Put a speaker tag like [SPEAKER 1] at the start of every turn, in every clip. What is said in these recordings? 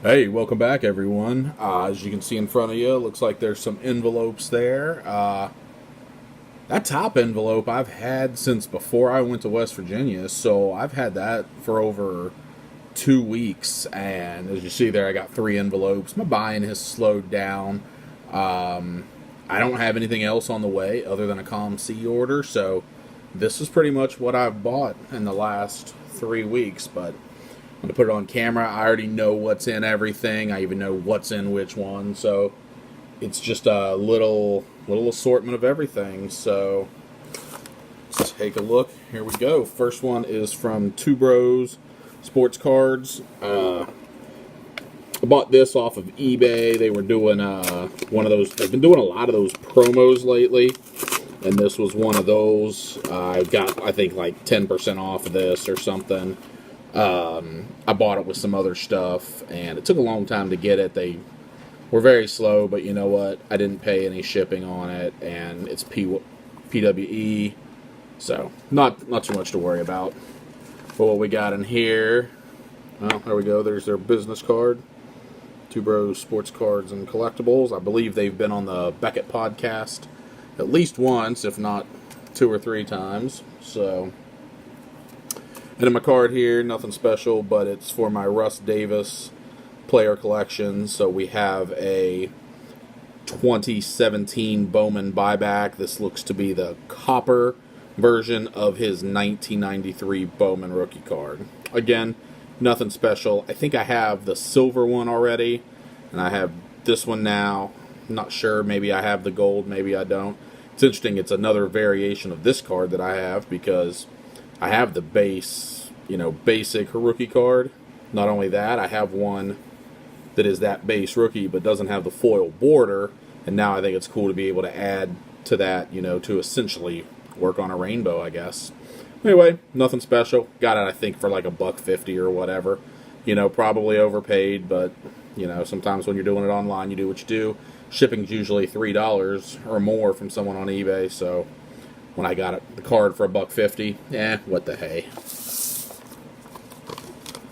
[SPEAKER 1] Hey, welcome back, everyone. As you can see in front of you, looks like there's some envelopes there. That top envelope I've had since before I went to West Virginia, so I've had that for over 2 weeks. And as you see there, I got three envelopes. My buying has slowed down. I don't have anything else on the way other than a ComC order, so this is pretty much what I've bought in the last 3 weeks. But I'm going to put it on camera. I already know what's in everything. I even know what's in which one. So it's just a little assortment of everything. So let's take a look. Here we go. First one is from Two Bros Sports Cards. I bought this off of eBay. They were doing one of those. They've been doing a lot of those promos lately, and this was one of those. I got, I think, like 10% off of this or something. I bought it with some other stuff, and it took a long time to get it. They were very slow, but you know what? I didn't pay any shipping on it, and it's PWE, so not too much to worry about. But what we got in here, well, there we go. There's their business card. Two Bros Sports Cards and Collectibles. I believe they've been on the Beckett podcast at least once, if not 2 or 3 times. So, and in my card here, nothing special, but it's for my Russ Davis player collection. So we have a 2017 Bowman buyback. This looks to be the copper version of his 1993 Bowman rookie card. Again, nothing special. I think I have the silver one already, and I have this one now. I'm not sure. Maybe I have the gold, maybe I don't. It's interesting. It's another variation of this card that I have because I have the base, basic rookie card. Not only that, I have one that is that base rookie but doesn't have the foil border, and now I think it's cool to be able to add to that, to essentially work on a rainbow, I guess. Anyway, nothing special. Got it, I think, for like $1.50 or whatever. Probably overpaid, but, sometimes when you're doing it online, you do what you do. Shipping's usually $3 or more from someone on eBay, so when I got the card for $1.50, what the hey.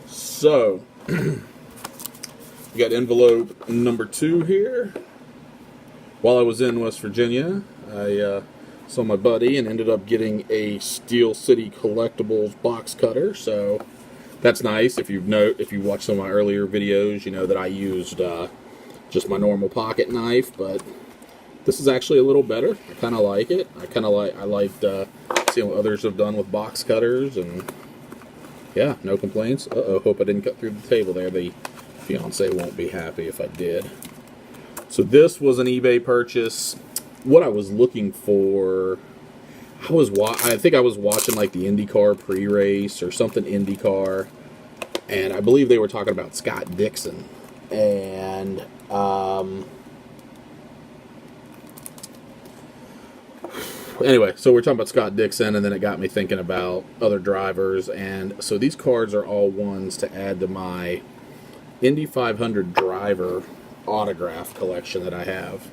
[SPEAKER 1] So, we got envelope number 2 here. While I was in West Virginia, I saw my buddy and ended up getting a Steel City Collectibles box cutter, so that's nice. If you've watched some of my earlier videos, you know that I used just my normal pocket knife, but this is actually a little better. I kind of like it. I liked seeing what others have done with box cutters, and yeah, no complaints. Hope I didn't cut through the table there. The fiance won't be happy if I did. So this was an eBay purchase. What I was looking for, I think I was watching like the IndyCar pre-race or something IndyCar, and I believe they were talking about Scott Dixon. And anyway, so we're talking about Scott Dixon, and then it got me thinking about other drivers. And so these cards are all ones to add to my Indy 500 driver autograph collection that I have.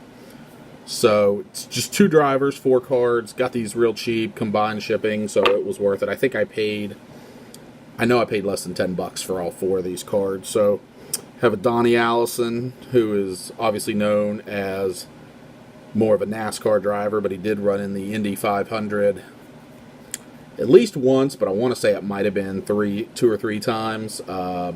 [SPEAKER 1] So it's just 2 drivers, 4 cards. Got these real cheap, combined shipping, so it was worth it. I think I paid less than $10 for all 4 of these cards. So I have a Donnie Allison, who is obviously known as more of a NASCAR driver, but he did run in the Indy 500 at least once, but I want to say it might have been 2 or 3 times. I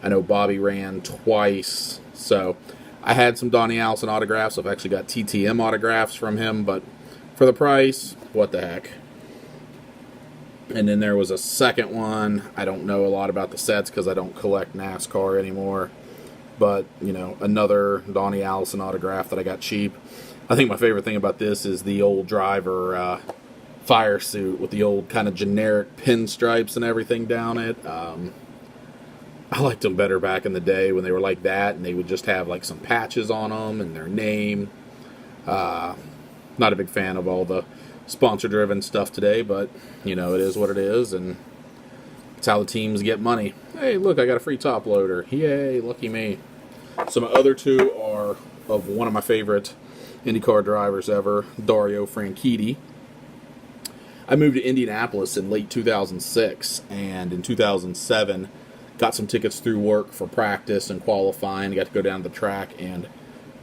[SPEAKER 1] know Bobby ran twice, so I had some Donnie Allison autographs. I've actually got TTM autographs from him, but for the price, what the heck. And then there was a second one. I don't know a lot about the sets because I don't collect NASCAR anymore. But, another Donnie Allison autograph that I got cheap. I think my favorite thing about this is the old driver fire suit with the old kind of generic pinstripes and everything down it. I liked them better back in the day when they were like that, and they would just have like some patches on them and their name. Not a big fan of all the sponsor-driven stuff today, but, it is what it is, and it's how the teams get money. Hey, look, I got a free top loader. Yay, lucky me. So my other 2 are of one of my favorite IndyCar drivers ever, Dario Franchitti. I moved to Indianapolis in late 2006, and in 2007, got some tickets through work for practice and qualifying. Got to go down to the track, and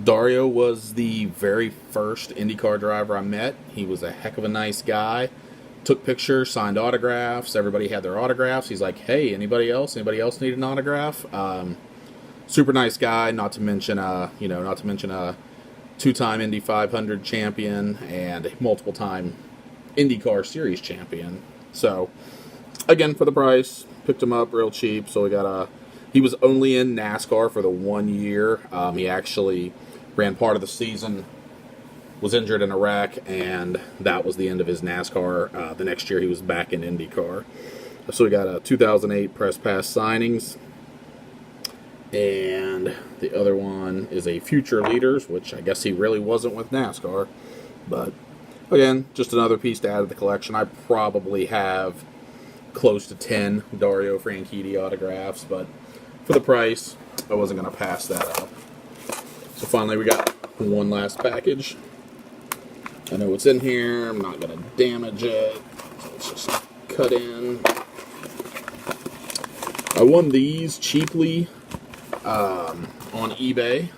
[SPEAKER 1] Dario was the very first IndyCar driver I met. He was a heck of a nice guy. Took pictures, signed autographs. Everybody had their autographs. He's like, "Hey, anybody else? Anybody else need an autograph?" Super nice guy. Not to mention a two-time Indy 500 champion and multiple-time IndyCar Series champion. So, again, for the price, picked him up real cheap. So he was only in NASCAR for the 1 year. He actually ran part of the season, was injured in a wreck, and that was the end of his NASCAR. The next year he was back in IndyCar. So we got a 2008 press pass signings, and the other one is a Future Leaders, which I guess he really wasn't with NASCAR. But again, just another piece to add to the collection. I probably have close to 10 Dario Franchitti autographs, but for the price, I wasn't going to pass that up. So finally we got one last package. I know what's in here. I'm not going to damage it. So let's just cut in. I won these cheaply on eBay,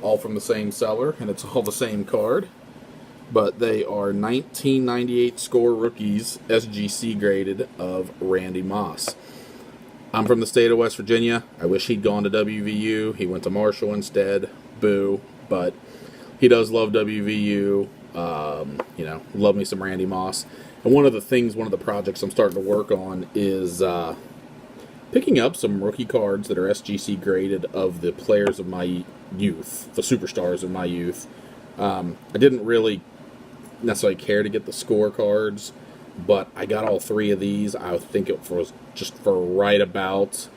[SPEAKER 1] all from the same seller, and it's all the same card. But they are 1998 score rookies, SGC graded, of Randy Moss. I'm from the state of West Virginia. I wish he'd gone to WVU. He went to Marshall instead. Boo. But he does love WVU. Love me some Randy Moss. And one of the projects I'm starting to work on is picking up some rookie cards that are SGC graded of the players of my youth, the superstars of my youth. I didn't really necessarily care to get the scorecards, but I got all three of these. I think it was just for right about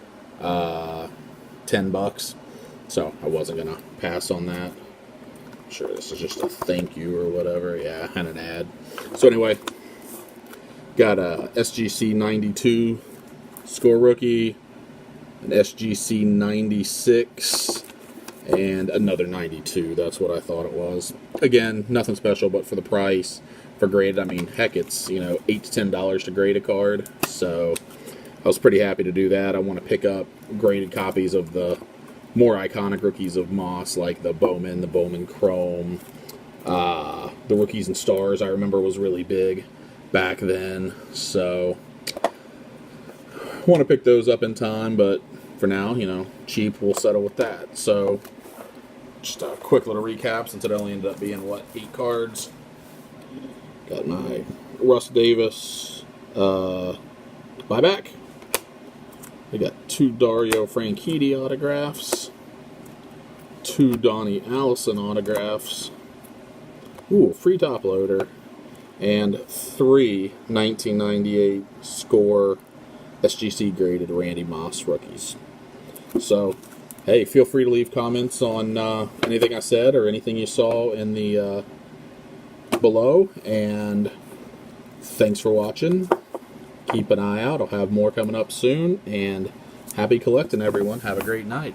[SPEAKER 1] $10, so I wasn't gonna pass on that. I'm sure this is just a thank you or whatever, yeah, and an ad. So anyway, got a SGC 92 score rookie, an SGC 96. And another 92. That's what I thought it was. Again, nothing special, but for the price, for graded, I mean, heck, it's, $8 to $10 to grade a card. So I was pretty happy to do that. I want to pick up graded copies of the more iconic rookies of Moss, like the Bowman Chrome. The Rookies and Stars, I remember, was really big back then. So I want to pick those up in time, but for now, cheap, we'll settle with that. So just a quick little recap, since it only ended up being, 8 cards. Got my Russ Davis buyback. I got 2 Dario Franchitti autographs, 2 Donnie Allison autographs, free top loader, and 3 1998 score SGC graded Randy Moss rookies. So, hey, feel free to leave comments on anything I said or anything you saw in the below. And thanks for watching. Keep an eye out. I'll have more coming up soon. And happy collecting, everyone. Have a great night.